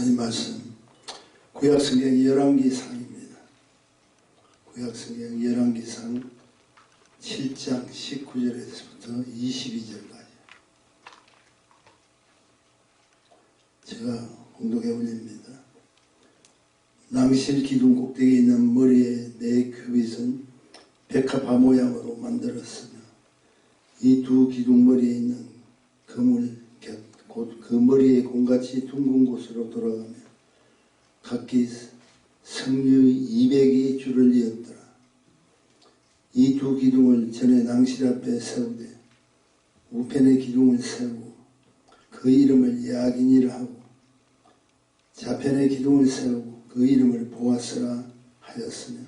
하나님 말씀 구약성경 열왕기상입니다. 구약성경 열왕기상 7장 19절에서부터 22절까지 제가 공독해 올립니다. 낭실 기둥 꼭대기에 있는 머리에 네 큐빗은 백합화 모양으로 만들었으며 이 두 기둥 머리에 있는 그물 곁 곧 그 머리의 공같이 둥근 곳으로 돌아가며 각기 성류의 200이 줄을 이었더라. 이 두 기둥을 전에 낭실 앞에 세우되 우편의 기둥을 세우고 그 이름을 야긴이라 하고 좌편의 기둥을 세우고 그 이름을 보아스라 하였으며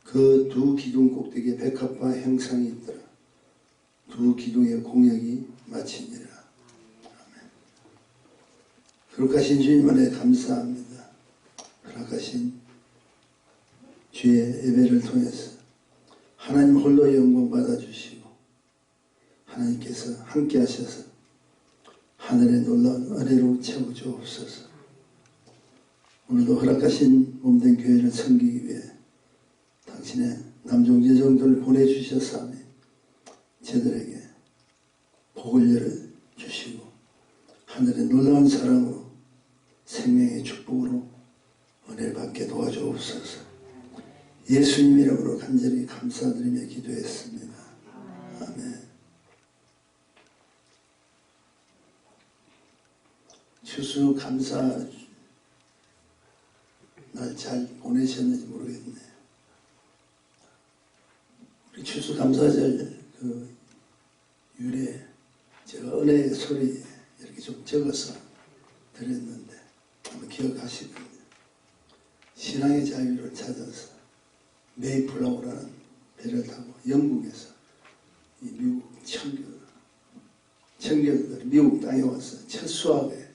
그 두 기둥 꼭대기에 백합화 형상이 있더라. 두 기둥의 공약이 마치니라. 아멘. 거룩하신 주님 안에 감사합니다. 허락하신 주의 예배를 통해서 하나님 홀로 영광 받아주시고 하나님께서 함께 하셔서 하늘의 놀라운 은혜로 채워주옵소서. 오늘도 허락하신 몸된 교회를 섬기기 위해 당신의 남종여종들을 보내주셨사오니 저들에게 복을 열어주시고 하늘의 놀라운 사랑으로 생명의 축복으로 은혜를 받게 도와주옵소서. 예수님 이름으로 간절히 감사드리며 기도했습니다. 아멘. 추수감사 날 잘 보내셨는지 모르겠네요. 우리 추수감사절 그 유래 제가 은혜의 소리 이렇게 좀 적어서 드렸는데 한번 기억하실 겁니다. 신앙의 자유를 찾아서 메이플라워라는 배를 타고 영국에서 이 미국 청교도들 미국 땅에 와서 첫 수학에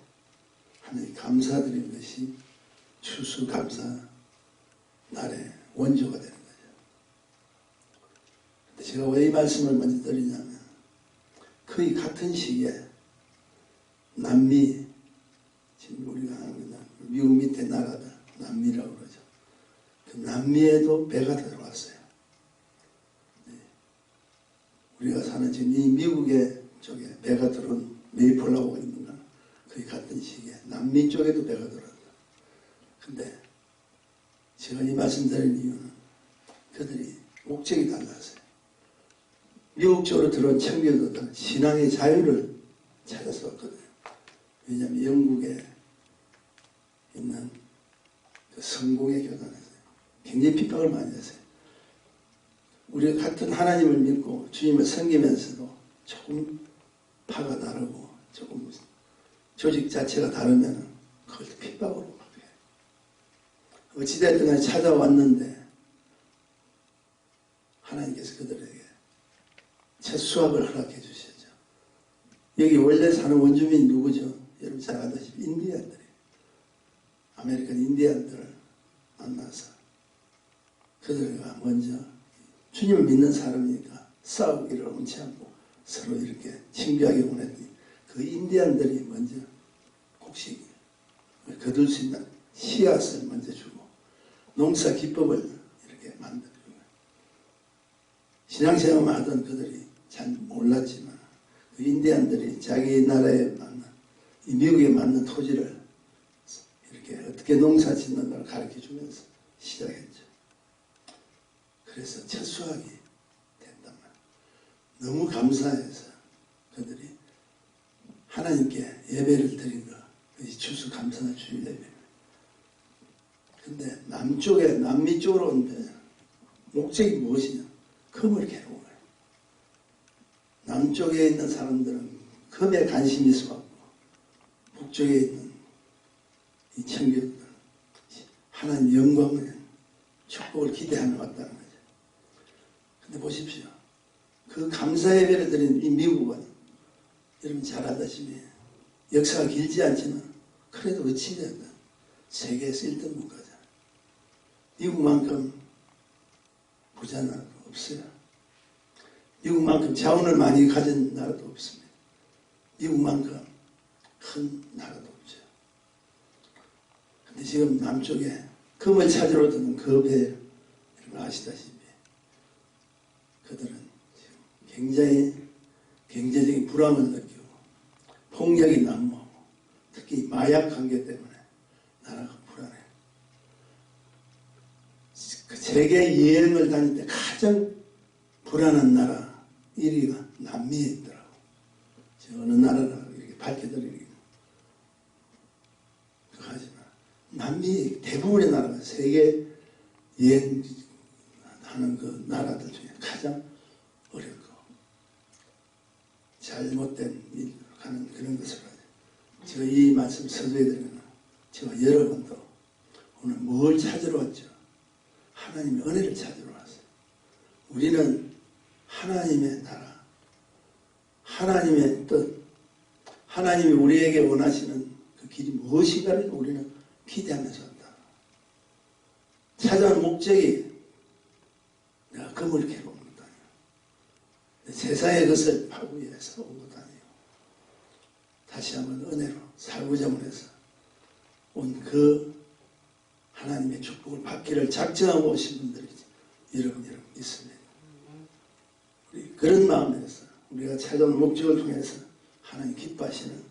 하나님 감사드리는 것이 추수감사 날의 원조가 되는 거죠. 근데 제가 왜 이 말씀을 먼저 드리냐면 거의 같은 시기에 남미, 지금 우리가 하는 미국 밑에 나라다 남미라고 그러죠. 그 남미에도 배가 들어왔어요. 네. 우리가 사는 지금 이 미국의 쪽에 배가 들어온 메이플라워가 있는 건 거의 같은 시기에 남미 쪽에도 배가 들어왔다. 근데 제가 이 말씀 드린 이유는 그들이 목적이 달랐어요. 미국 쪽으로 들어온 청교도들 신앙의 자유를 찾아서 왔거든요. 왜냐하면 영국에 있는 그 성공의 교단에서 굉장히 핍박을 많이 했어요. 우리가 같은 하나님을 믿고 주님을 섬기면서도 조금 파가 다르고 조금 조직 자체가 다르면 그걸 핍박으로 막 해요. 어찌됐든 간에 찾아왔는데 하나님께서 그들에게 첫 수학을 허락해 주셨죠. 여기 원래 사는 원주민이 누구죠? 여러분 잘 아다시피 인디안들이에요. 아메리칸 인디안들을 만나서 그들과 먼저 주님을 믿는 사람이니까 싸우기를 원치 않고 서로 이렇게 친교하게 보냈더니 그 인디안들이 먼저 곡식을 거둘 수 있는 씨앗을 먼저 주고 농사 기법을 이렇게 만들고 신앙생활만 하던 그들이 잘 몰랐지만 그 인디안들이 자기 나라에 맞는 이 미국에 맞는 토지를 이렇게 어떻게 농사 짓는 걸 가르쳐 주면서 시작했죠. 그래서 첫 수확이 됐단 말이에요. 너무 감사해서 그들이 하나님께 예배를 드린 거, 그것이 추수감사 주일 예배입니다. 근데 남쪽에, 남미 쪽으로 온데 목적이 무엇이냐? 금을 캐는 거예요. 남쪽에 있는 사람들은 금에 관심이 있어갖고 북쪽에 있는 이 청교도들은 하나님 영광을 축복을 기대하며 왔다는 거죠. 근데 보십시오. 그 감사 예배를 드린 이 미국은 여러분 잘 알다시피 역사가 길지 않지만 그래도 어찌됐든 세계에서 1등 국가잖아요. 미국만큼 부자 나라도 없어요. 미국만큼 자원을 많이 가진 나라도 없습니다. 미국만큼 큰 나라도 없죠. 지금 남쪽에 금을 찾으러 드는 그 배, 여러분 아시다시피 그들은 지금 굉장히 경제적인 불안을 느끼고 폭력이 난무하고 특히 마약 관계 때문에 나라가 불안해. 그 세계 여행을 다닐 때 가장 불안한 나라 1위가 남미에 있더라고. 어느 나라라고 이렇게 밝혀드리긴 하지만 남미 대부분의 나라가 세계 여행하는 그 나라들 중에 가장 어렵고 잘못된 일을 하는 그런 것을 하죠. 제가 이 말씀 서두에드리면 제가 여러분도 오늘 뭘 찾으러 왔죠? 하나님의 은혜를 찾으러 왔어요. 우리는 하나님의 나라, 하나님의 뜻, 하나님이 우리에게 원하시는 그 길이 무엇인가를 우리는 기대하면서 한다. 찾아온 목적이 내가 금을 캐러 온 것도 아니고 세상의 것을 팔기 위해서 온 것도 아니고 다시 한번 은혜로 살구자문해서 온 그 하나님의 축복을 받기를 작정하고 오신 분들이 여러분 있습니다. 우리 그런 마음에서 우리가 찾아온 목적을 통해서 하나님 기뻐하시는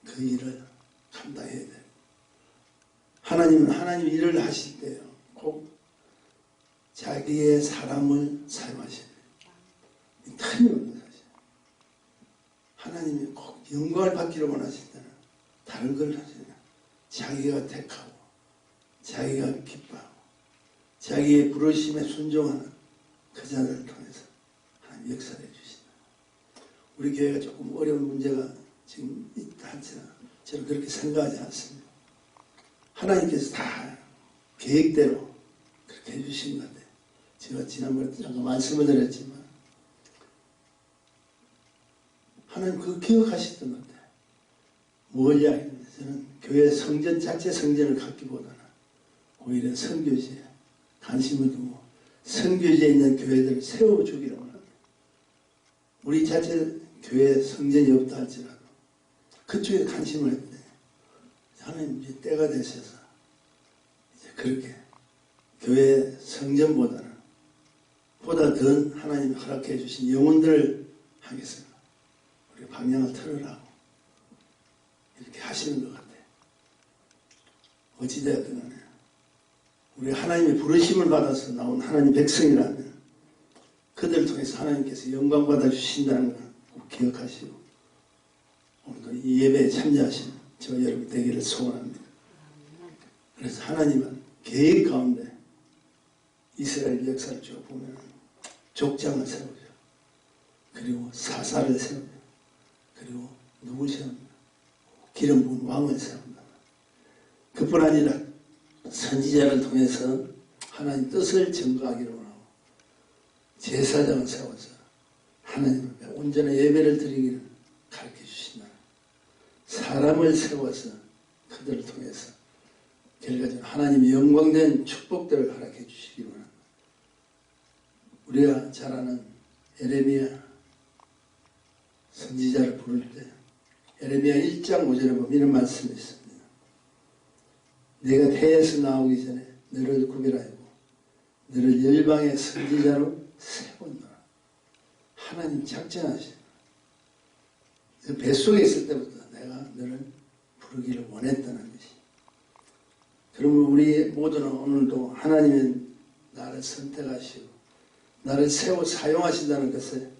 그 일을 감당해야 돼요. 하나님은 하나님 일을 하실 때요 꼭 자기의 사람을 사용하셔야 돼요. 틀림없는 사실. 하나님이 꼭 영광을 받기를 원하실 때는 다른 걸 하시냐. 자기가 택하고 자기가 기뻐하고 자기의 부르심에 순종하는 그 자들을 통해서 하나님 역사해 주신다. 우리 교회가 조금 어려운 문제가 지금 있다 할지라 저는 그렇게 생각하지 않습니다. 하나님께서 다 계획대로 그렇게 해주신 건데 제가 지난번에 잠깐 말씀을 드렸지만 하나님 그거 기억하시던 건데 뭘 이야기하는데 저는 교회 성전 자체 성전을 갖기보다는 오히려 선교지에 관심을 두고 선교지에 있는 교회들을 세워주기를 원합니다. 우리 자체 교회 성전이 없다 할지라도 그쪽에 관심을 했는데 하나님 이제 때가 되셔서 이제 그렇게 교회 성전보다는 보다 더 하나님이 허락해 주신 영혼들을 향해서 우리 방향을 틀으라고 이렇게 하시는 것 같아요. 어찌되었든 간에 우리 하나님의 부르심을 받아서 나온 하나님 백성이라면 그들을 통해서 하나님께서 영광 받아 주신다는 걸 꼭 기억하시고 오늘도 이 예배에 참여하시는 저와 여러분 되기를 소원합니다. 그래서 하나님은 계획 가운데 이스라엘 역사를 쭉 보면 족장을 세우죠. 그리고 사사를 세우죠. 그리고 누굴 세웁니다. 기름 부은 왕을 세웁니다. 그뿐 아니라 선지자를 통해서 하나님 뜻을 전가하기를 원하고 제사장을 세워서 하나님 앞에 온전한 예배를 드리기를 가르쳐 주신다. 사람을 세워서 그들을 통해서 결과적으로 하나님의 영광된 축복들을 허락해 주시기 원합니다. 우리가 잘 아는 에레미야 선지자를 부를 때 에레미야 1장 5절에 보면 이런 말씀이 있습니다. 내가 태에서 나오기 전에 너를 구별하고 너를 열방의 선지자로 세웠노라. 하나님 작정하시고 그 뱃속에 있을 때부터 내가 너를 부르기를 원했다는 것이. 그러면 우리 모두는 오늘도 하나님은 나를 선택하시고 나를 세워 사용하신다는 것에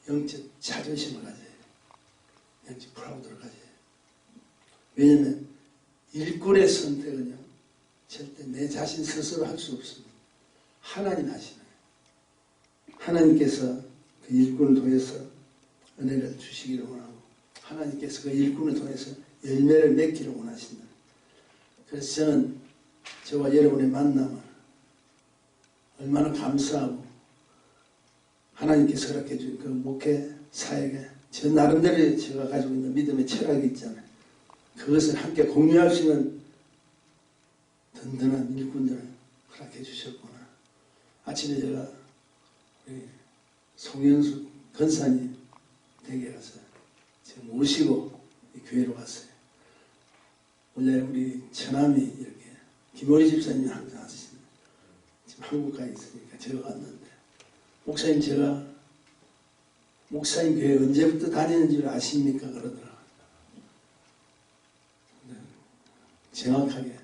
영적 자존심을 가져야 해요. 영적 프라우드를 가져야 해요. 왜냐하면 일꾼의 선택은요 절대 내 자신 스스로 할 수 없습니다. 하나님 하시나요. 하나님께서 그 일꾼을 통해서 은혜를 주시기를 원하고 하나님께서 그 일꾼을 통해서 열매를 맺기를 원하신다. 그래서 저는 저와 여러분의 만남을 얼마나 감사하고 하나님께서 그렇게 준 그 목회 사역에 저 나름대로 제가 가지고 있는 믿음의 철학이 있잖아요. 그것을 함께 공유할 수 있는 든든한 일꾼들을 허락해 주셨구나. 아침에 제가 우리 송영수 권사님 댁에 가서 제가 모시고 이 교회로 갔어요. 원래 우리 처남이 이렇게 김호리 집사님이 항상 하시는 지금 한국 가 있으니까 제가 갔는데 목사님 제가 목사님 교회 언제부터 다니는 줄 아십니까? 그러더라고요. 정확하게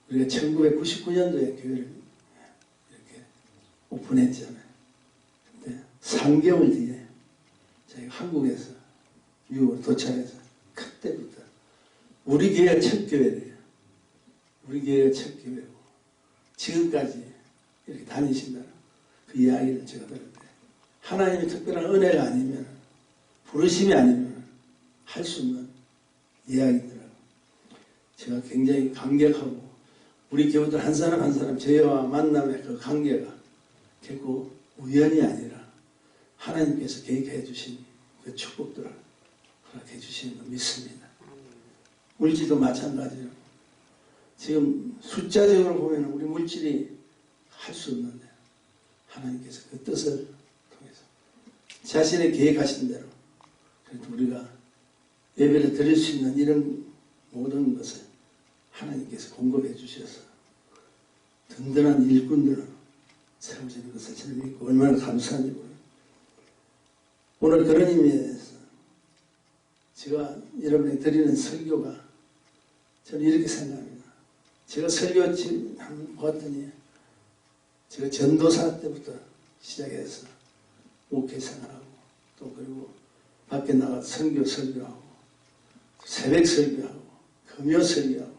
우리가 1999년도에 교회를 이렇게 오픈했잖아요. 근데 3개월 뒤에 저희가 한국에서 미국으로 도착해서 그때부터 우리 교회가 첫 교회래요. 우리 교회가 첫 교회고 지금까지 이렇게 다니신다는 그 이야기를 제가 들을 때 하나님의 특별한 은혜가 아니면 부르심이 아니면 할 수 없는 이야기더라고요. 제가 굉장히 감격하고 우리 교우들 한 사람 한 사람 저희와 만남의 그 관계가 결코 우연이 아니라 하나님께서 계획해 주신 그 축복들을 허락해 주시는 거 믿습니다. 물질도 마찬가지로 지금 숫자적으로 보면 우리 물질이 할 수 없는데 하나님께서 그 뜻을 통해서 자신의 계획하신 대로 그래도 우리가 예배를 드릴 수 있는 이런 모든 것을 하나님께서 공급해 주셔서 든든한 일꾼들을 세우시는 것을 저는 믿고 얼마나 감사한지 모르겠어요. 오늘 그런 의미에서 제가 여러분에게 드리는 설교가 저는 이렇게 생각합니다. 제가 설교 지금 한번 보았더니 제가 전도사 때부터 시작해서 목회 생활하고 또 그리고 밖에 나가서 선교 설교하고 새벽 설교하고 금요 설교하고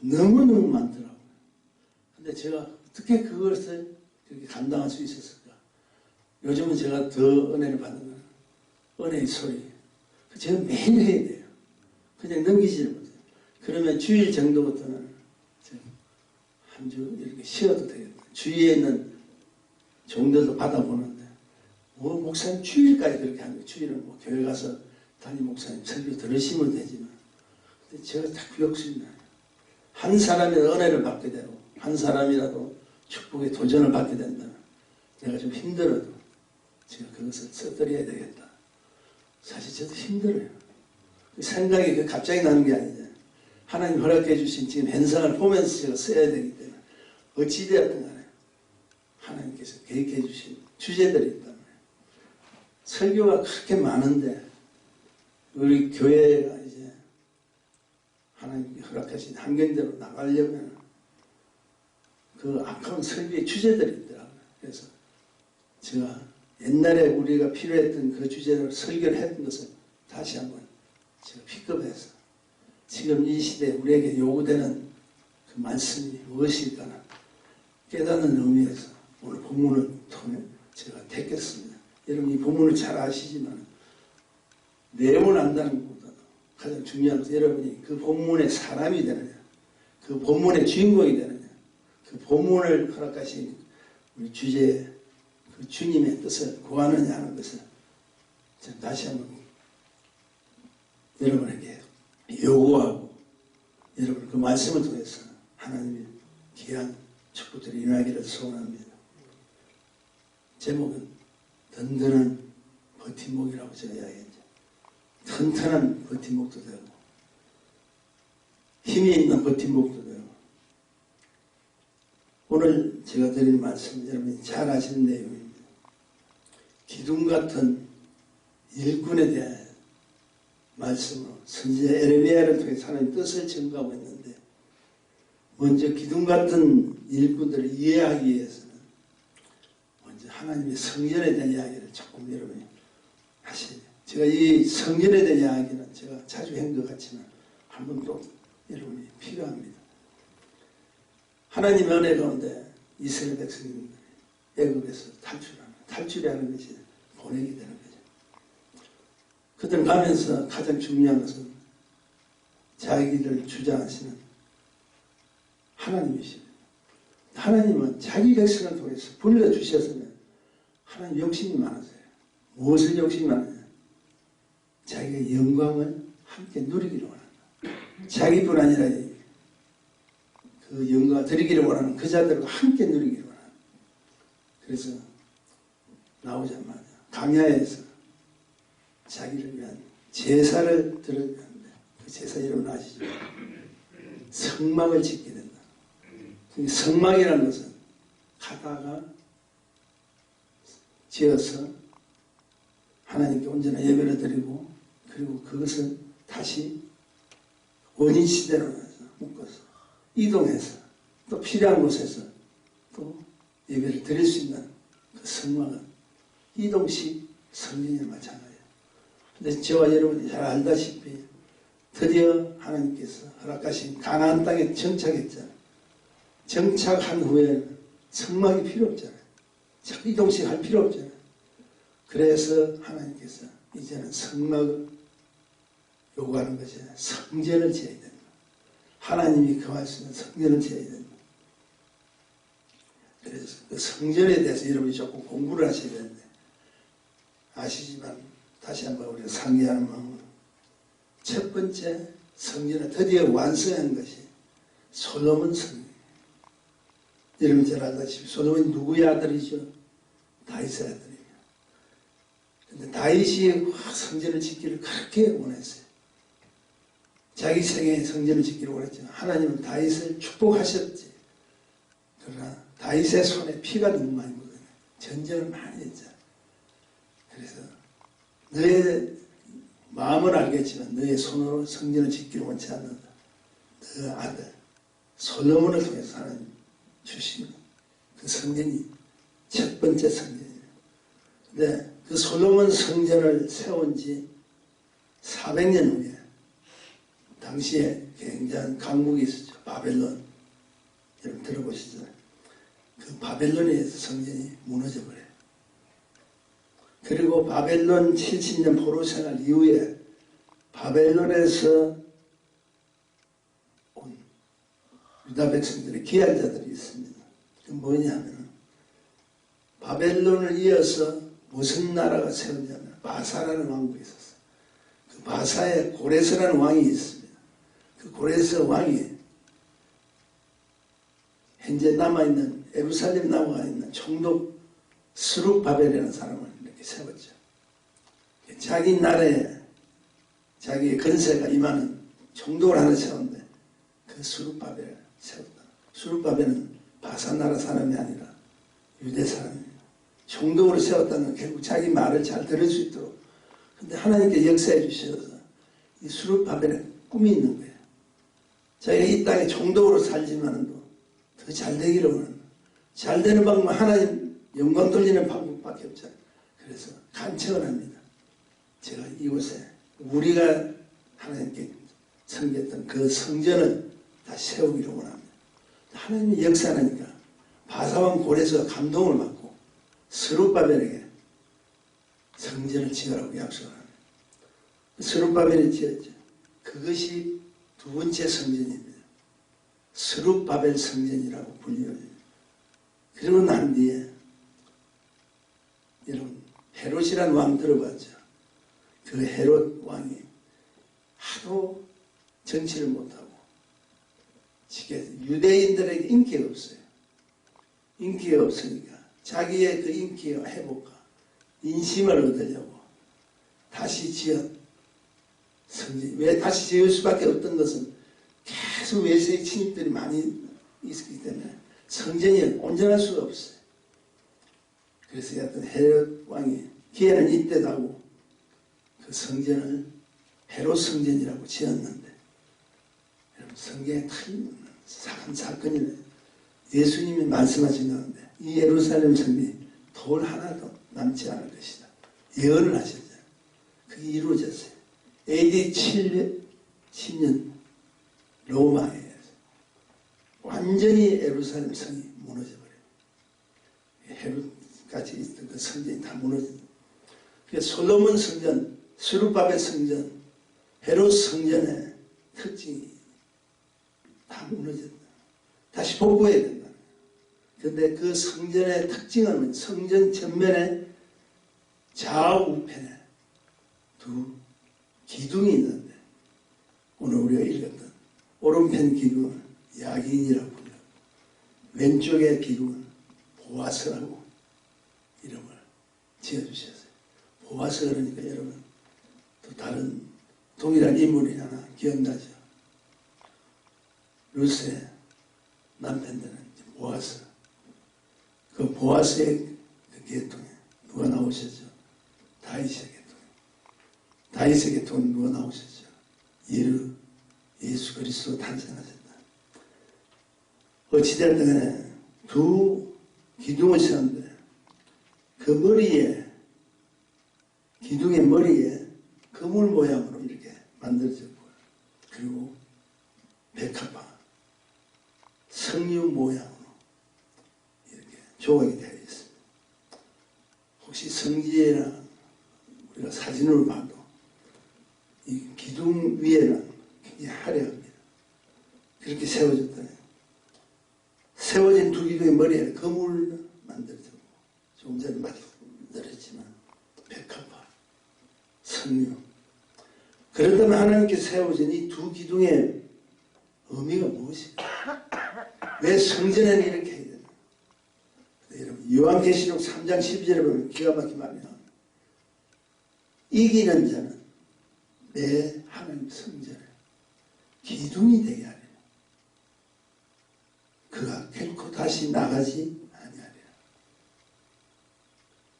너무너무 많더라고요. 근데 제가 어떻게 그것을 그렇게 감당할 수 있었을까? 요즘은 제가 더 은혜를 받는 건 은혜의 소리. 제가 매일 해야 돼요. 그냥 넘기지를 못해요. 그러면 주일 정도부터는 한 주 이렇게 쉬어도 되겠다. 주위에 있는 종들도 받아보는데 뭐 목사님 주일까지 그렇게 하는 거예요. 주일은 뭐 교회 가서 담임 목사님 설교 들으시면 되지만 근데 제가 자꾸 욕심이 나요. 한 사람이 은혜를 받게 되고 한 사람이라도 축복의 도전을 받게 된다면 내가 좀 힘들어도 제가 그것을 써드려야 되겠다. 사실 저도 힘들어요. 그 생각이 갑자기 나는 게 아니잖아요. 하나님 허락해 주신 지금 현상을 보면서 제가 써야 되기 때문에 어찌되었든 간에 하나님께서 계획해 주신 주제들이 있단 말이에요. 설교가 그렇게 많은데 우리 교회가 이제 하나님이 허락하신 환경대로 나가려면 그 아까운 설교의 주제들이 있더라고요. 그래서 제가 옛날에 우리가 필요했던 그 주제를 설교를 했던 것을 다시 한번 제가 픽업해서 지금 이 시대에 우리에게 요구되는 그 말씀이 무엇일까나 깨닫는 의미에서 오늘 본문을 통해 제가 택했습니다. 여러분 이 본문을 잘 아시지만 내용을 안다는 것보다도 가장 중요한 것은 여러분이 그 본문의 사람이 되느냐, 그 본문의 주인공이 되느냐, 그 본문을 허락하신 우리 주제에 그 주님의 뜻을 구하느냐 하는 것을 제가 다시 한번 여러분에게 요구하고 여러분 그 말씀을 통해서 하나님의 귀한 축복들이 일어나기를 소원합니다. 제목은 든든한 버팀목이라고 제가 이야기했죠. 튼튼한 버팀목도 되고 힘이 있는 버팀목도 되고 오늘 제가 드릴 말씀 여러분이 잘 아시는 내용입니다. 기둥 같은 일꾼에 대한 말씀으로 선지자 에레미야를 통해 하나님의 뜻을 증거하고 있는데 먼저 기둥 같은 일꾼들을 이해하기 위해서는 먼저 하나님의 성전에 대한 이야기를 조금 여러분이 하시죠. 제가 이 성전에 대한 이야기는 제가 자주 한 것 같지만 한 번 또 여러분이 필요합니다. 하나님의 은혜 가운데 이스라엘 백성들이 애굽에서 탈출하는 것이 보내게 되는 거죠. 그들 가면서 가장 중요한 것은 자기를 주장하시는 하나님이십니다. 하나님은 자기 백성을 통해서 불러주셨으면 하나님 욕심이 많으세요. 무엇을 욕심이 많으냐? 자기가 영광을 함께 누리기를 원한다. 자기뿐 아니라 그 영광을 드리기를 원하는 그 자들과 함께 누리기를 원한다. 그래서 나오자마자 광야에서 자기를 위한 제사를 드렸는데 그 제사 이름은 아시죠? 성막을 짓게 된다. 성막이라는 것은 가다가 지어서 하나님께 온전한 예배를 드리고, 그리고 그것을 다시 원인 시대로 묶어서 이동해서 또 필요한 곳에서 또 예배를 드릴 수 있는 그 성막은 이동식 성전이 마찬가지예요. 근데 저와 여러분이 잘 알다시피 드디어 하나님께서 허락하신 가나안 땅에 정착했잖아요. 정착한 후에는 성막이 필요 없잖아요. 이동식 할 필요 없잖아요. 그래서 하나님께서 이제는 성막을 요구하는 것이 아니라 성전을 지어야 된다. 하나님이 거할 수 있는 성전을 지어야 된다. 그래서 그 성전에 대해서 여러분이 조금 공부를 하셔야 되는데, 아시지만 다시 한번 우리가 상기하는 마음으로 첫 번째 성전을 드디어 완성한 것이 솔로몬 성전입니다. 여러분 잘 알다시피 솔로몬이 누구의 아들이죠? 다윗의 아들이에요. 근데 다윗이 성전을 짓기를 그렇게 원했어요. 자기 생애에 성전을 짓기를 원했지만 하나님은 다윗을 축복하셨지. 그러나 다윗의 손에 피가 너무 많이 묻어요. 전쟁을 많이 했잖아요. 그래서 너의 마음을 알겠지만 너의 손으로 성전을 짓기를 원치 않는다. 너 아들 솔로몬을 통해서 하나님 주신 그 성전이 첫 번째 성전이에요. 근데 그 솔로몬 성전을 세운 지 400년 후에 당시에 굉장한 강국이 있었죠. 바벨론. 여러분 들어보시죠. 그 바벨론에 의해서 성전이 무너져 버려요. 그리고 바벨론 70년 포로 생활 이후에 바벨론에서 온 유다 백성들의 귀한 자들이 있습니다. 그 뭐냐면 바벨론을 이어서 무슨 나라가 세웠냐면 바사라는 왕국이 있었어요. 그 바사에 고레스라는 왕이 있습니다. 그 고레스 왕이 현재 남아있는 예루살렘 남아있는 총독 스룹바벨이라는 사람을 이렇게 세웠죠. 자기 나라에 자기의 건세가 임하는 총독을 하나 세웠는데 그 스룹바벨을 세웠다. 스룹바벨은 바사 나라 사람이 아니라 유대 사람입니다. 총독으로 세웠다는 건 결국 자기 말을 잘 들을 수 있도록. 근데 하나님께 역사해 주셔서 이 스룹바벨에 꿈이 있는 거예요. 자기가 이 땅에 총독으로 살지만은 더 잘 되기를 원하는, 잘 되는 방법은 하나님 영광 돌리는 방법밖에 없잖아요. 그래서 간청을 합니다. 제가 이곳에 우리가 하나님께 섬겼던 그 성전을 다시 세우기를 원합니다. 하나님이 역사하니까 바사왕 고레스가 감동을 받고 스룹바벨에게 성전을 지으라고 약속을 합니다. 스룹바벨이 지었죠. 그것이 두 번째 성전입니다. 스룹바벨 성전이라고 불려요. 그리고 난 뒤에 여러분 헤롯이라는 왕 들어봤죠? 그 헤롯 왕이 하도 정치를 못하고 유대인들에게 인기가 없어요. 인기가 없으니까 자기의 그 인기와 회복과 인심을 얻으려고 다시 지은 성전. 왜 다시 지을 수밖에 없던 것은 계속 외세의 침입들이 많이 있었기 때문에 성전이 온전할 수가 없어요. 그래서 어떤 헤롯 왕이 기회는 이때다고 그 성전을 헤롯 성전이라고 지었는데, 여러분 성경에 큰 사건이네. 예수님이 말씀하신 가운데 이 예루살렘 성전이 돌 하나도 남지 않을 것이다. 예언을 하셨잖아요. 그게 이루어졌어요. AD 10년 로마에 완전히 예루살렘 성이 무너져버려요. 헤롯같이 있던 그 성전이 다 무너집니다. 그래서 솔로몬 성전, 스룹바벨 성전, 헤롯 성전의 특징이 다 무너졌다. 다시 복구해야 된다. 그런데 그 성전의 특징은 성전 전면에 좌우편에 두 기둥이 있는데, 오늘 우리가 읽었던 오른편 기둥은 야긴이라고 불려요. 왼쪽의 기둥은 보아스라고 이름을 지어주셨어요. 보아스 그러니까 여러분 또 다른 동일한 인물이 하나 기억나죠? 룻의 남편들은 보아스. 그 보아스의 그 계통에 누가 나오셨죠? 다윗의 계통. 다윗의 계통에 누가 나오셨죠? 예수 그리스도 탄생하셨다. 어찌됐든 간에 두 기둥을 세웠는데 그 머리에, 기둥의 머리에 그물 모양으로 이렇게 만들어졌고요. 그리고 백합화, 석류 모양으로 이렇게 조각이 되어 있습니다. 혹시 성지에나 우리가 사진으로 봐도 이 기둥 위에는 굉장히 화려합니다. 그렇게 세워졌다네요. 세워진 두 기둥의 머리에 그물을 만들어졌고, 조금 전에 말씀드렸지만 백합화, 석류. 그렇다면 하나님께서 세워진 이 두 기둥의 의미가 무엇일까? 왜 성전에는 이렇게 해야 되나? 여러분, 요한계시록 3장 12절에 보면 기가 막힌 말이 나옵니다. 이기는 자는 내 하나님 성전에 기둥이 되게 하리라. 그가 결코 다시 나가지 아니하리라.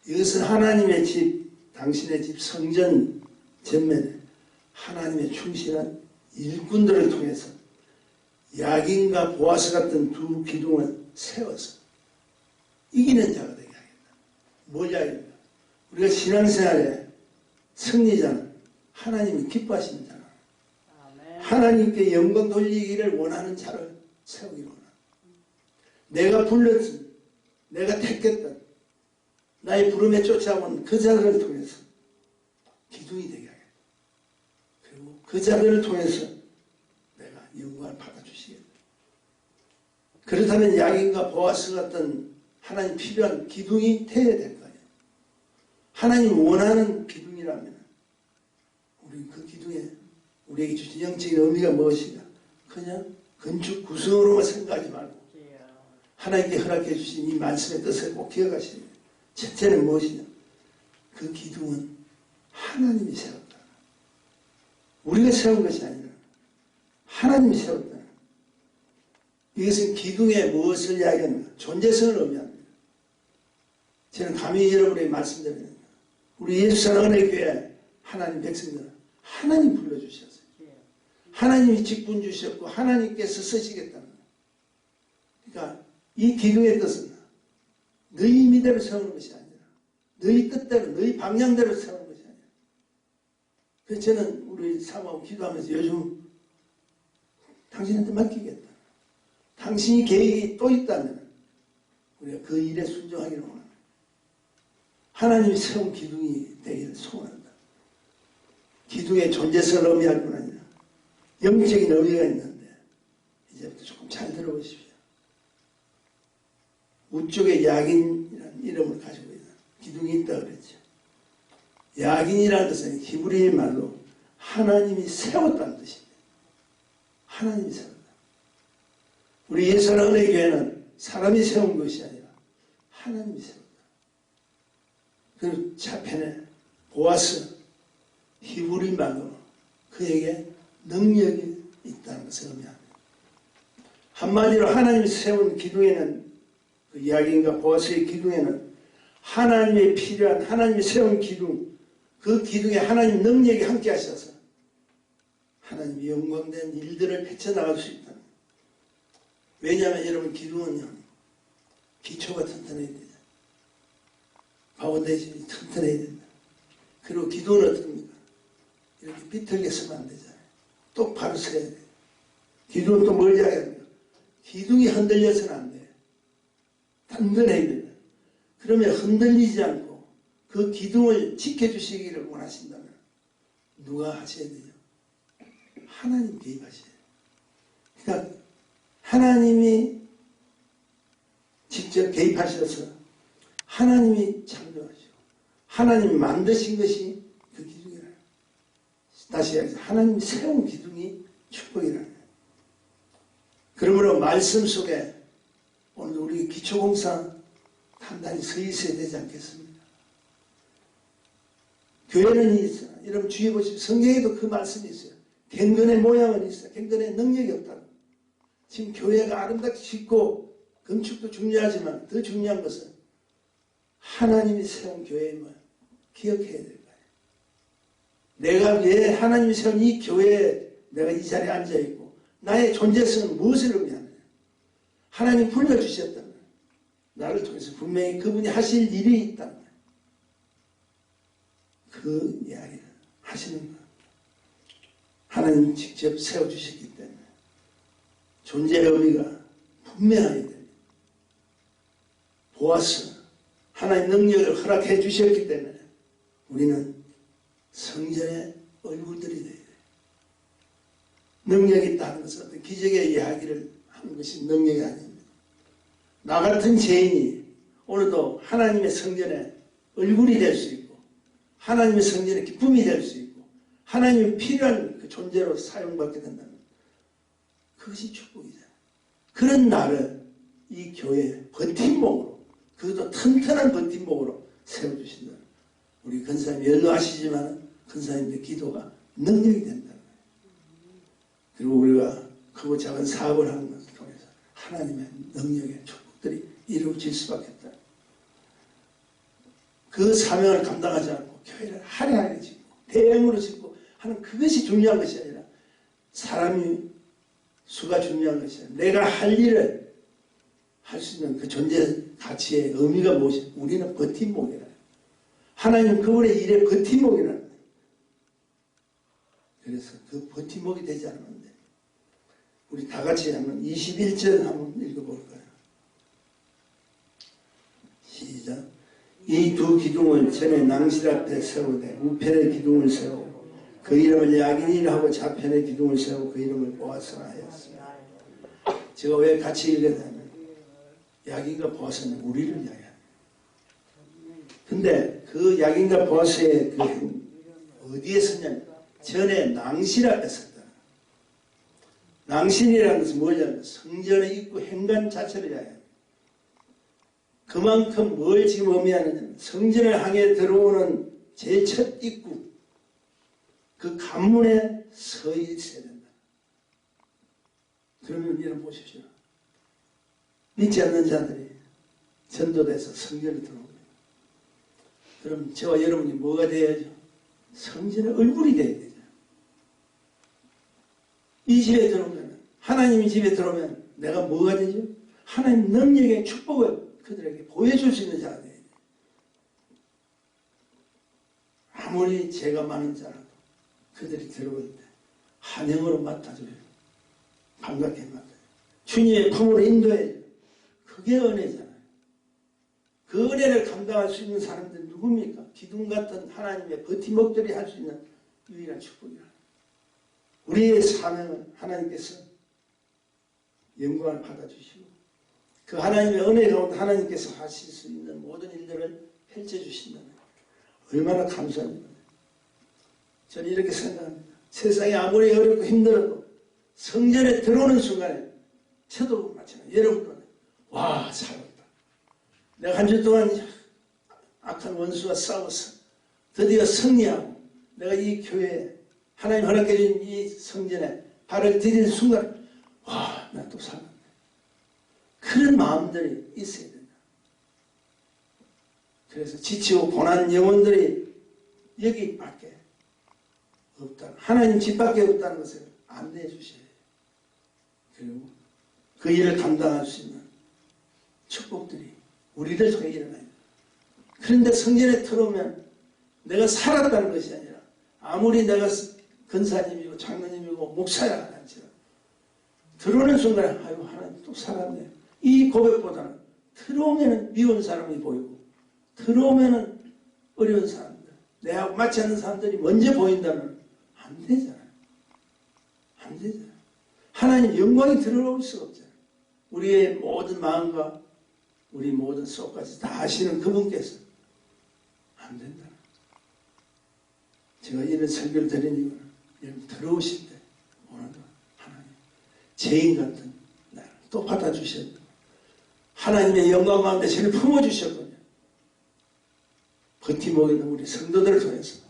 이것은 하나님의 집, 당신의 집 성전 전면에 하나님의 충실한 일꾼들을 통해서 야긴과 보아스 같은 두 기둥을 세워서 이기는 자가 되게 하겠다. 뭘 이야기합니까? 우리가 신앙생활에 승리자는 하나님이 기뻐하시는 자는 하나님께 영광 돌리기를 원하는 자를 세우기를 원한다. 내가 불렀든 내가 택했든 나의 부름에 쫓아온 그 자들을 통해서 기둥이 되게 하겠다. 그리고 그 자들을 통해서 내가 영광을 받아주시겠다. 그렇다면 야긴과 보아스 같은 하나님 필요한 기둥이 되어야 될 거예요. 하나님 원하는 기둥이라면 우리 그 기둥에 우리에게 주신 영적인 의미가 무엇이냐? 그냥 건축 구성으로만 생각하지 말고 하나님께 허락해 주신 이 말씀의 뜻을 꼭 기억하시는 거예요. 첫째는 무엇이냐? 그 기둥은 하나님이 세웠다. 우리가 세운 것이 아니라 하나님이 세웠다. 이것은 기둥에 무엇을 이야기하는가? 존재성을 의미합니다. 저는 감히 여러분에게 말씀드립니다. 우리 예수사랑 은혜교회 하나님 백성들은 하나님 불러주셨어요. 하나님이 직분 주셨고 하나님께서 쓰시겠다는 거예요. 그러니까 이 기둥의 뜻은 너희 임의대로 세우는 것이 아니라 너희 뜻대로 너희 방향대로 세우는 것이 아니라 그래서 저는 우리 사모하고 기도하면서 요즘 당신한테 맡기겠다. 당신이 계획이 또 있다면 우리가 그 일에 순종하기를 원합니다. 하나님이 세운 기둥이 되기를 소원한다. 기둥의 존재성을 의미할 뿐 아니라 영적인 의미가 있는데 이제부터 조금 잘 들어보십시오. 우쪽에 야긴이라는 이름을 가지고 있는 기둥이 있다고 그랬죠. 야긴이라는 것은 히브리 말로 하나님이 세웠다는 뜻입니다. 하나님이 세웠다. 우리 예수사랑 은혜교회는 사람이 세운 것이 아니라 하나님이 세웠다. 그리고 차편에 보아스 히브리 말로 그에게 능력이 있다는 것을 의미합니다. 한마디로 하나님이 세운 기둥에는 그 야긴과 보아스의 기둥에는 하나님의 필요한 하나님이 세운 기둥, 그 기둥에 하나님 능력이 함께 하셔서 하나님이 영광된 일들을 펼쳐나갈 수 있다. 왜냐하면 여러분 기둥은요 기초가 튼튼해야 되죠. 파운데이션이 튼튼해야 된다. 그리고 기둥은 어떻습니까? 이렇게 비틀게 서면 안 되잖아요. 똑바로 서야 돼요. 기둥은 또 뭘 이야기합니까? 기둥이 흔들려서는 안 돼요. 단단해야 됩니다. 그러면 흔들리지 않고 그 기둥을 지켜주시기를 원하신다면 누가 하셔야 되죠? 하나님 개입하셔야 돼요. 그러니까 하나님이 직접 개입하셔서 하나님이 창조하시고 하나님이 만드신 것이 그 기둥이라는 거예요. 다시 이야기해서 하나님이 세운 기둥이 축복이라는 거예요. 그러므로 말씀 속에 오늘 우리 기초공사 단단히 서 있어야 되지 않겠습니까? 교회는 있어요. 여러분 주의해 보시면 성경에도 그 말씀이 있어요. 갱근의 모양은 있어요. 갱근의 능력이 없다고. 지금 교회가 아름답게 짓고 건축도 중요하지만 더 중요한 것은 하나님이 세운 교회임을 기억해야 될 거예요. 내가 왜 하나님이 세운 이 교회에 내가 이 자리에 앉아있고 나의 존재성은 무엇을 의미하느냐. 하나님 불러주셨다면 나를 통해서 분명히 그분이 하실 일이 있다면 그 이야기를 하시는 거예요. 하나님 직접 세워주셨기 때문에 존재의 의미가 분명하게 됩니다. 보아서 하나님 능력을 허락해 주셨기 때문에 우리는 성전의 얼굴들이 돼야 돼요. 능력이 있다는 것은 어떤 기적의 이야기를 하는 것이 능력이 아닙니다. 나 같은 죄인이 오늘도 하나님의 성전의 얼굴이 될 수 있고 하나님의 성전의 기쁨이 될 수 있고 하나님이 필요한 그 존재로 사용받게 된다면 그것이 축복이잖아요. 그런 나를 이 교회의 버팀목으로 그것도 튼튼한 버팀목으로 세워주신다. 우리 근사님이 연로하시지만 근사님의 기도가 능력이 된다는 거예요. 그리고 우리가 크고 작은 사업을 하는 것을 통해서 하나님의 능력의 축복들이 이루어질 수밖에 없다. 그 사명을 감당하지 않고 교회를 화려하게 짓고 대형으로 짓고 하는 그것이 중요한 것이 아니라 사람이 수가 중요한 것이 아니라 내가 할 일을 할 수 있는 그 존재 가치의 의미가 무엇이냐. 우리는 버팀목이라. 하나님 그분의 일에 버팀목이라는 거예요. 그래서 그 버팀목이 되지 않으면 안 돼요. 우리 다 같이 한번 21절 한번 읽어볼까요? 시작. 이 두 기둥을 전에 낭실 앞에 세우되 우편의 기둥을 세우고 그 이름을 야긴이라 하고 좌편의 기둥을 세우고 그 이름을 보아스라 하였습니다. 제가 왜 같이 읽었냐면 야긴과 보아스는 우리를 이야기합니다. 근데 그 야긴과 보아스의 그 어디에 서냐면 전에 낭실 앞에 섰다. 낭신이라는 것은 뭐냐면 성전의 입구 행간 자체를 이야기합니다. 그만큼 뭘 지금 의미하느냐면 성전을 향해 들어오는 제일 첫 입구 그 관문에 서 있어야 된다. 그러면 여러분 보십시오. 믿지 않는 자들이 전도돼서 성전에 들어옵니다. 그럼 저와 여러분이 뭐가 되어야죠? 성전의 얼굴이 되어야 되죠. 이 집에 들어오면 하나님이 집에 들어오면 내가 뭐가 되죠? 하나님 능력의 축복을 그들에게 보여줄 수 있는 자가 돼야 돼요. 아무리 죄가 많은 자라도 그들이 들어올 때 환영으로 맡아줘요. 반갑게 맡아요. 주님의 품으로 인도해요. 그게 은혜잖아요. 그 은혜를 감당할 수 있는 사람들은 누굽니까? 기둥 같은 하나님의 버팀목들이 할 수 있는 유일한 축복이라. 우리의 사명은 하나님께서 영광을 받아주시고 그 하나님의 은혜 가운데 하나님께서 하실 수 있는 모든 일들을 펼쳐주신다면 얼마나 감사합니다. 저는 이렇게 생각합니다. 세상이 아무리 어렵고 힘들어도 성전에 들어오는 순간에 저도 마찬가지예요. 여러분도 와 살았다. 내가 한 주 동안 악한 원수와 싸워서 드디어 승리하고 내가 이 교회에 하나님 허락해 준 이 성전에 발을 디딘 순간 와 나 또 살았네. 그런 마음들이 있어야 된다. 그래서 지치고 고난 영혼들이 여기밖에 없다. 하나님 집밖에 없다는 것을 안내해 주셔야 해요. 그리고 그 일을 감당할 수 있는 축복들이 우리를 통해 일어나요. 그런데 성전에 들어오면 내가 살았다는 것이 아니라 아무리 내가 근사님이고 장로님이고 목사야 할지라도 들어오는 순간에 아이고 하나님 또 살았네. 이 고백보다는 들어오면 미운 사람이 보이고 들어오면 어려운 사람들 내하고 맞지 않는 사람들이 먼저 보인다면 안 되잖아요. 안 되잖아요. 하나님 영광이 들어올 수가 없잖아요. 우리의 모든 마음과 우리 모든 속까지 다 아시는 그분께서 안 된다. 제가 이런 설교를 드린 이유는 여러분 들어오실 때 오늘도 하나님 죄인 같은 나를 또 받아주셨고 하나님의 영광 가운데 저를 품어주셨거든요. 버팀목에 있는 우리 성도들을 통해서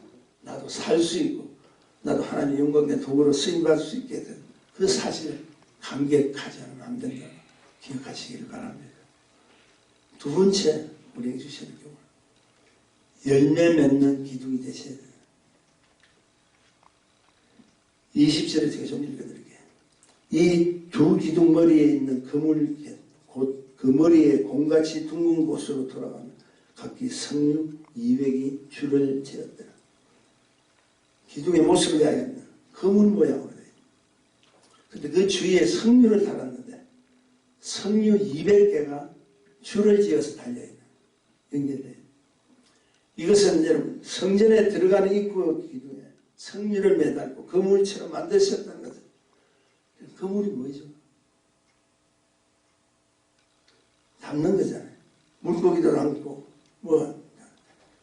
나도 살 수 있고 나도 하나님의 영광의 도구로 쓰임받을 수 있게 된 그 사실을 감격하지는 안 된다. 기억하시기를 바랍니다. 두 번째, 우리에게 주시는 교훈. 열매 맺는 기둥이 되셔야 돼요. 20절에 제가 좀 읽어드릴게요. 이 두 기둥 머리에 있는 그물, 곧 그 머리에 공같이 둥근 곳으로 돌아가면 각기 석류 200이 줄을 지었더라. 기둥의 모습을 이야기하면 그물 모양으로 돼요. 근데 그 주위에 석류를 달았는데 석류 200개가 줄을 지어서 달려있는, 연결돼요. 이것은 여러분 성전에 들어가는 입구 기둥에 석류를 매달고 그물처럼 만드셨다는 거죠. 그물이 뭐죠? 담는 거잖아요. 물고기도 담고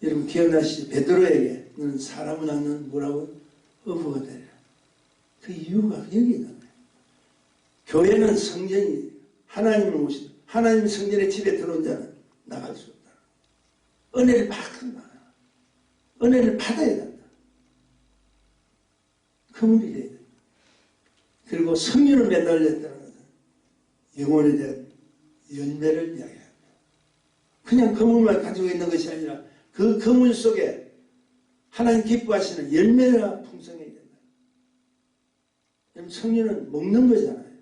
여러분 기억나시죠? 베드로에게 너는 사람을 낳는 뭐라고? 어부가 되리라. 그 이유가 여기 있는 거예요. 교회는 성전이 하나님을 모시는, 하나님 성전의 집에 들어온 자는 나갈 수 없다. 은혜를 받거나 은혜를 받아야 된다. 그물이 돼야 돼. 그리고 성령을 매달렸다는 것은 영혼에 대한 열매를 이야기합니다. 그냥 그물만 가지고 있는 것이 아니라 그 그물 속에 하나님 기뻐하시는 열매가 풍성해야 된다. 성령은 먹는 거잖아요.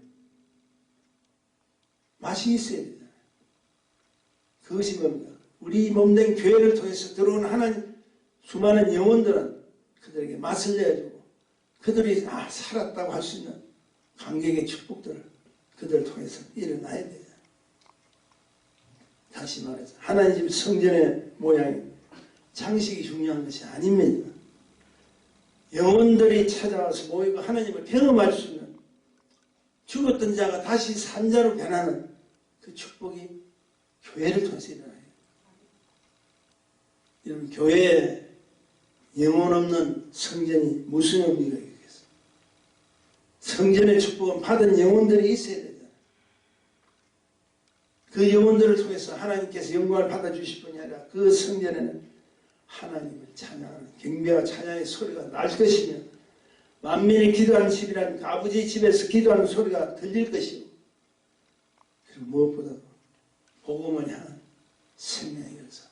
맛이 있어야 되잖아요. 그것이 뭡니까? 우리 몸된 교회를 통해서 들어온 하나님 수많은 영혼들은 그들에게 맛을 내주고 그들이 살았다고 할 수 있는 감격의 축복들을 그들을 통해서 일어나야 돼요. 다시 말해서 하나님 집 성전의 모양이 장식이 중요한 것이 아닙니다. 영혼들이 찾아와서 모이고 하나님을 경험할 수 있는, 죽었던 자가 다시 산 자로 변하는 그 축복이 교회를 통해서 일어나요. 여러분, 교회에 영혼 없는 성전이 무슨 의미가 있겠어요? 성전의 축복은 받은 영혼들이 있어야 되잖아요. 그 영혼들을 통해서 하나님께서 영광을 받아주실 뿐이 아니라 그 성전에는 하나님을 찬양하는 경배와 찬양의 소리가 날 것이며 만민이 기도하는 집이라는 아버지 집에서 기도하는 소리가 들릴 것이고, 그리고 무엇보다도 복음을 향한 생명의 열사,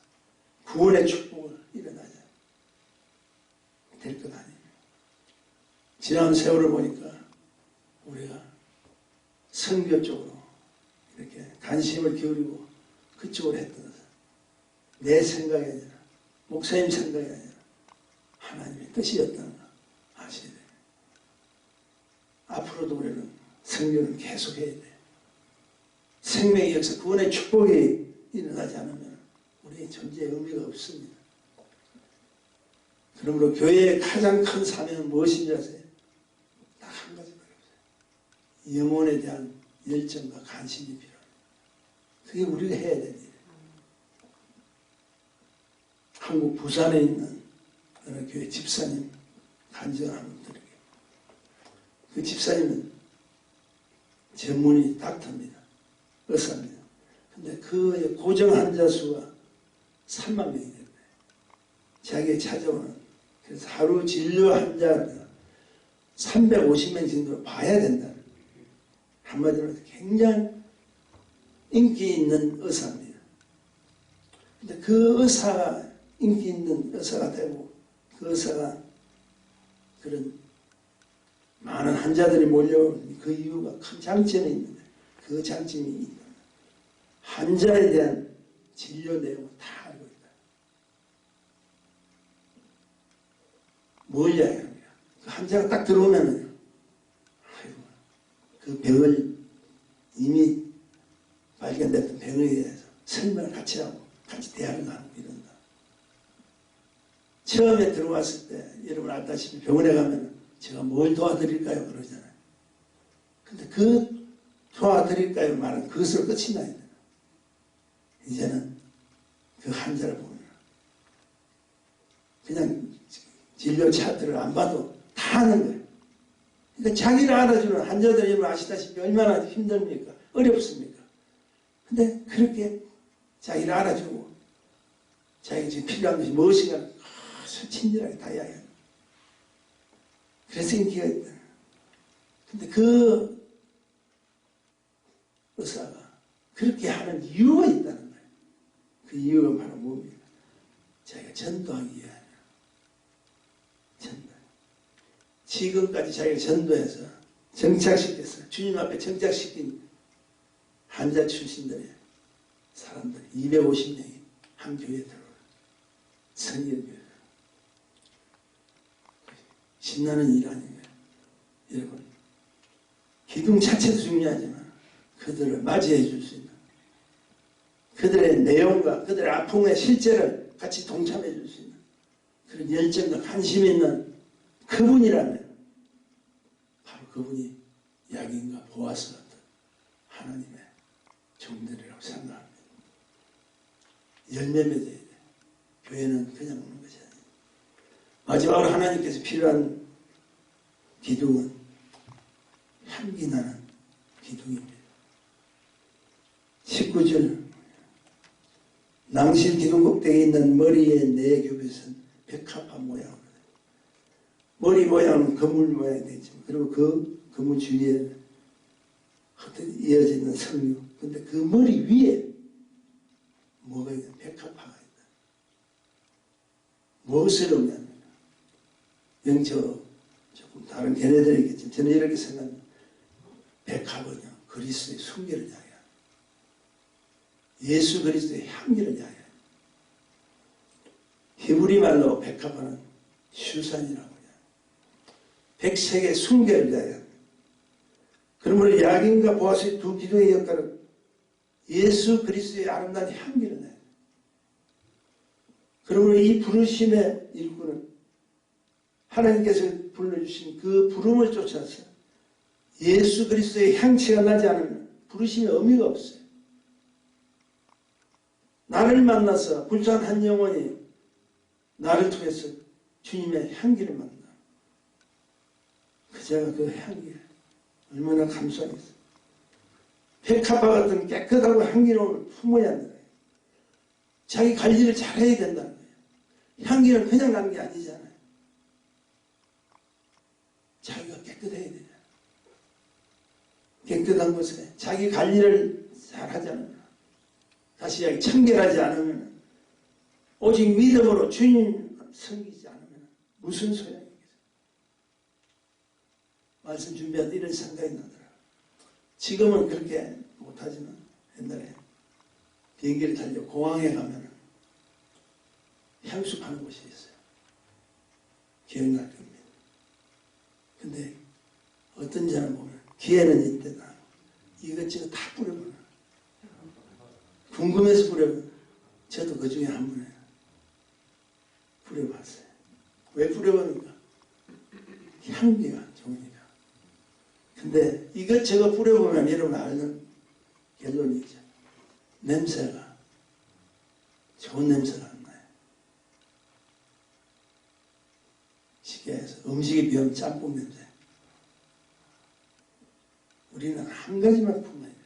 구원의 축복을 일어나자 될 것 아니에요. 지난 세월을 보니까 우리가 선교 쪽으로 이렇게 관심을 기울이고 그쪽으로 했던 것은 내 생각이 아니라 목사님 생각이 아니라 하나님의 뜻이었다는 거 아셔야 돼요. 앞으로도 우리는 선교를 계속해야 돼요. 생명의 역사, 구원의 축복이 일어나지 않으면 우리의 존재의 의미가 없습니다. 그러므로 교회의 가장 큰 사명은 무엇인지 아세요? 딱 한 가지밖에 없어요. 영혼에 대한 열정과 관심이 필요합니다. 그게 우리가 해야 되는 일이에요. 한국 부산에 있는 어느 교회 집사님 간증을 한번 드릴게요. 그 집사님은 전문이 닥터입니다. 의사입니다. 근데 그 고정 환자 수가 3만 명이 되는 거예요. 자기가 찾아오는, 그래서 하루 진료 환자를 350명 정도 봐야 된다. 한마디로 굉장히 인기 있는 의사입니다. 근데 그 의사가 인기 있는 의사가 되고 그 의사가 그런 많은 환자들이 몰려오는 그 이유가 큰 장점이 있는데, 그 장점이 있다. 환자에 대한 진료 내용을 다 알고 있다. 뭘 이야기합니까? 그 환자가 딱 들어오면은, 아이고, 그 병을 이미 발견됐던 병에 대해서 설명을 같이 하고 같이 대화를 나누고 이런다. 처음에 들어왔을 때 여러분 알다시피 병원에 가면 제가 뭘 도와드릴까요? 그러잖아요. 근데 그 도와드릴까요? 말은 그것으로 끝이 나야 돼요. 이제는 그 환자를 보면 그냥 진료 차트를 안 봐도 다 아는 거예요. 그러니까 자기를 알아주는 환자들이 여러분 아시다시피 얼마나 힘듭니까? 어렵습니까? 근데 그렇게 자기를 알아주고 자기가 지금 필요한 것이 무엇인가 아주 친절하게 다 이야기하는 거예요. 그래서 인기가 있다. 근데 그 의사가 그렇게 하는 이유가 있다는 거예요. 그 이유가 바로 뭡니까? 자기가 전도하기 위해 아니라 전도. 지금까지 자기가 전도해서 정착시켰어요. 주님 앞에 정착시킨 환자 출신들의 사람들이 250명이 한 교회에 들어와요. 성결교회. 신나는 일 아닌가요? 여러분, 기둥 자체도 중요하지만 그들을 맞이해 줄 수 있는, 그들의 내용과 그들의 아픔의 실제를 같이 동참해 줄 수 있는 그런 열정과 관심 있는 그분이라면 바로 그분이 야긴과 보아스 같은 하나님의 종들이라고 생각합니다. 열매 맺어야 돼. 교회는 그냥 오는 것이 아니에요. 마지막으로 하나님께서 필요한 기둥은 향기 나는 기둥입니다. 19절 낭실 기둥 꼭대기에 있는 머리의 네 겹에서는 백합화 모양으로 머리 모양은 그물 모양이 되지만 그리고 그 그물 주위에 이어져 있는 석류. 근데 그 머리 위에 뭐가 있냐? 백합화가 있다. 무엇을 의미합니까? 영적으로 조금 다른 견해들이 있겠지만 저는 이렇게 생각합니다. 백합은요, 그리스도의 순결을 이야기합니다. 예수 그리스도의 향기를 이야기합니다. 히브리 말로 백합화는 슈산이라고 해요. 백색의 순결을 이야기합니다. 그러므로 야긴과 보아스의 두 기둥의 역할은 예수 그리스도의 아름다운 향기를 내요. 그러므로 이 부르심의 일꾼은 하나님께서 불러주신 그 부름을 쫓아서 예수 그리스도의 향취가 나지 않으면 부르심의 의미가 없어요. 나를 만나서 불쌍한 한 영혼이 나를 통해서 주님의 향기를 만나. 제가 그 향기에 얼마나 감사하겠어요. 백합화 같은 깨끗하고 향기로운 품어야 한다는 거예요. 자기 관리를 잘해야 된다는 거예요. 향기는 그냥 난 게 아니잖아요. 자기가 깨끗해야 되잖아요. 깨끗한 곳에 자기 관리를 잘하잖아요. 다시 이야기 청결하지 않으면 오직 믿음으로 주님 섬기지 않으면 무슨 소용이겠어요. 말씀 준비할 때 이런 생각이 나더라고요. 지금은 그렇게 못하지만 옛날에 비행기를 타려 공항에 가면 향수 파는 곳이 있어요. 기억날 겁니다. 근데 어떤 자는 보면 기회는 이때다. 이것저것 다 뿌려보나. 궁금해서 뿌려보나. 저도 그 중에 한 분이에요. 뿌려봤어요. 왜 뿌려보니까? 향기가 좋으니까. 근데 이것저것 뿌려보면 여러분 아는 결론이 있죠. 냄새가 좋은 냄새가 안 나요. 쉽게 해서 음식이 비우면 짬뽕 냄새. 우리는 한 가지만 품어야 돼.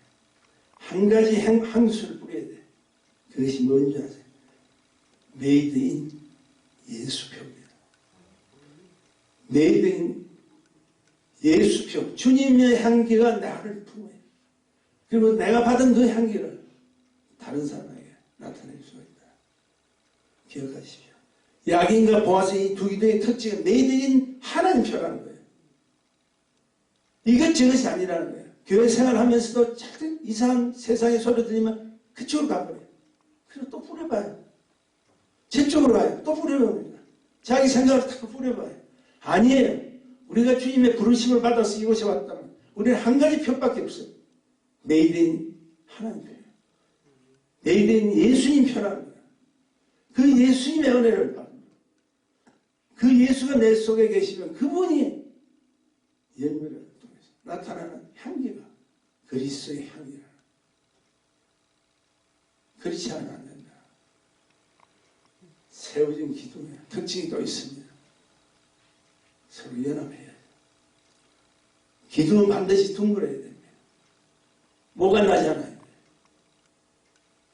한 가지 향수를 뿌려야 돼. 그것이 뭔지 아세요? 메이드 인 예수표입니다. 메이드 인 예수표. 주님의 향기가 나를 품어요. 그리고 내가 받은 그 향기를 다른 사람에게 나타낼 수가 있다. 기억하십시오. 야긴과 보아스 이 두 기도의 특징은 메이드 인 하나님표라는 거예요. 이것저것이 아니라는 거예요. 교회 생활하면서도 자꾸 이상한 세상의 소리 들리면 그쪽으로 가버려요. 그리고 또 뿌려봐요. 제 쪽으로 가요. 또 뿌려봅니다. 자기 생각을 자꾸 뿌려봐요. 아니에요. 우리가 주님의 부르심을 받아서 이곳에 왔다면 우리는 한 가지 표밖에 없어요. 메이드 인 하나님 표예요. 메이드 인 예수님 표라는 거예요. 그 예수님의 은혜를 받는 거예요. 그 예수가 내 속에 계시면 그분이 열매를 통해서 나타나는 향기가 그리스도의 향기라. 그렇지 않으면 안 된다. 세워진 기둥에 특징이 또 있습니다. 서로 연합해야 돼요. 기둥은 반드시 둥그러야 됩니다. 뭐가 나지 않아야 돼요.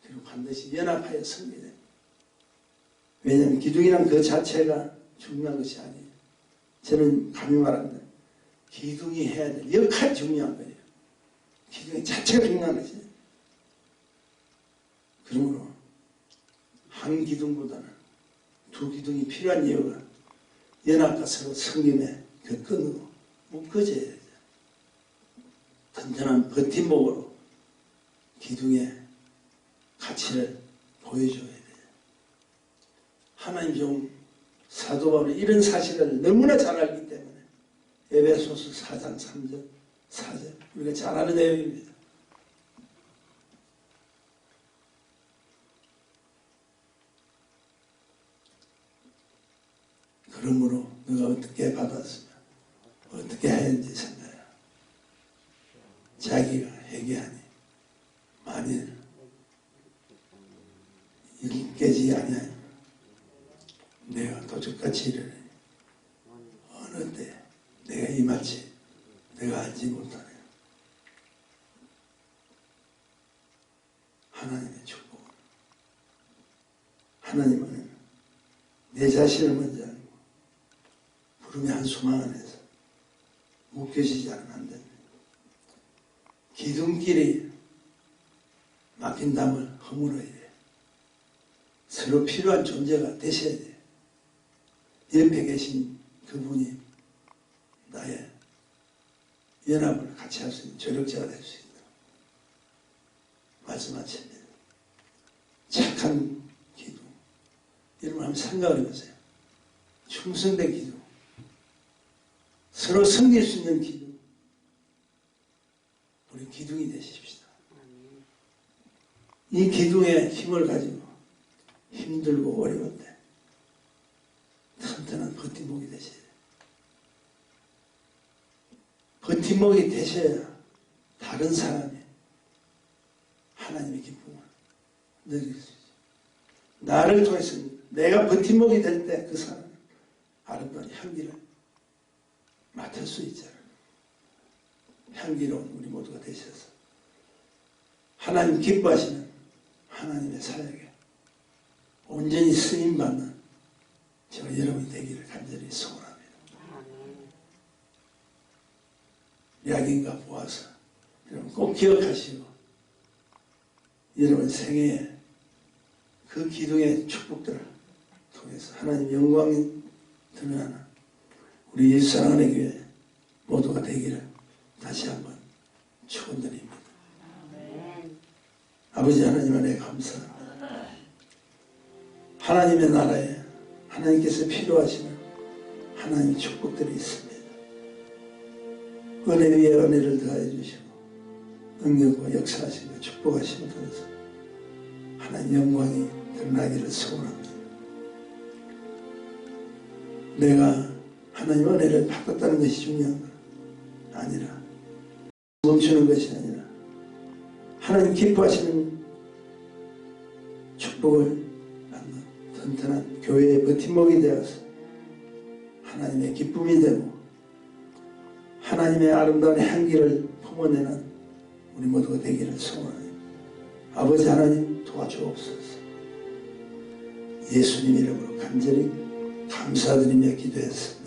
그리고 반드시 연합하여 섬겨야 됩니다. 왜냐하면 기둥이란 그 자체가 중요한 것이 아니에요. 저는 감히 말합니다. 기둥이 해야 될 역할이 중요한 거예요. 기둥이 자체 자체가 중요한 것이. 그러므로 한 기둥보다는 두 기둥이 필요한 이유가 연합과 서로 섬김의 그 끈으로 묶어져야 되죠. 튼튼한 버팀목으로 기둥의 가치를 보여줘야 돼요. 하나님 종 사도 바울이 이런 사실을 너무나 잘 알기 때문에 에베소서 4장 3절 4절 우리가 잘 아는 내용입니다. 그러므로 너가 어떻게 받았으면 어떻게 해야 하는지 생각해. 자기가 회개하니 만일 일 깨지 아니하니 내가 도적같이 이르니 어느 때 내가 임할지 내가 알지 못하네. 하나님의 축복. 하나님은 내 자신을 먼저 알고 부름의 한 수망 안에서 묶여지지 않으면 안 됩니다. 기둥끼리 막힌 담을 허물어야 돼요. 서로 필요한 존재가 되셔야 돼요. 옆에 계신 그분이 나의 연합을 같이 할 수 있는 조력자가 될 수 있도록 말씀하십니다. 착한 기둥. 여러분 한번 생각을 해보세요. 충성된 기둥. 서로 섬길 수 있는 기둥. 우리 기둥이 되십시다. 이 기둥의 힘을 가지고 힘들고 어려울 때 튼튼한 버팀목이 되셔야 돼요. 버팀목이 되셔야 다른 사람이 하나님의 기쁨을 느낄 수 있어요. 나를 통해서 내가 버팀목이 될 때 그 사람은 아름다운 향기를 맡을 수 있잖아요. 향기로운 우리 모두가 되셔서 하나님 기뻐하시는 하나님의 사역에 온전히 쓰임받는 저와 여러분이 되기를 간절히 소원합니다. 약인과 보아서 여러분 꼭 기억하시고 여러분 생애에 그 기둥의 축복들을 통해서 하나님 영광이 드러나는 우리 예수사랑하는 교회 모두가 되기를 다시 한번 축원드립니다. 아버지 하나님 안에 감사합니다. 하나님의 나라에 하나님께서 필요하시는 하나님의 축복들이 있습니다. 은혜 위에 은혜를 더하여 주시고 능력과 역사하시고 축복하심을 통해서 하나님 영광이 드러나기를 소원합니다. 내가 하나님 은혜를 받았다는 것이 중요한 건 아니라 멈추는 것이 아니라 하나님 기뻐하시는 축복을 받는 튼튼한 교회의 버팀목이 되어서 하나님의 기쁨이 되고 하나님의 아름다운 향기를 품어내는 우리 모두가 되기를 소원합니다. 아버지 하나님 도와주옵소서. 예수님 이름으로 간절히 감사드리며 기도해서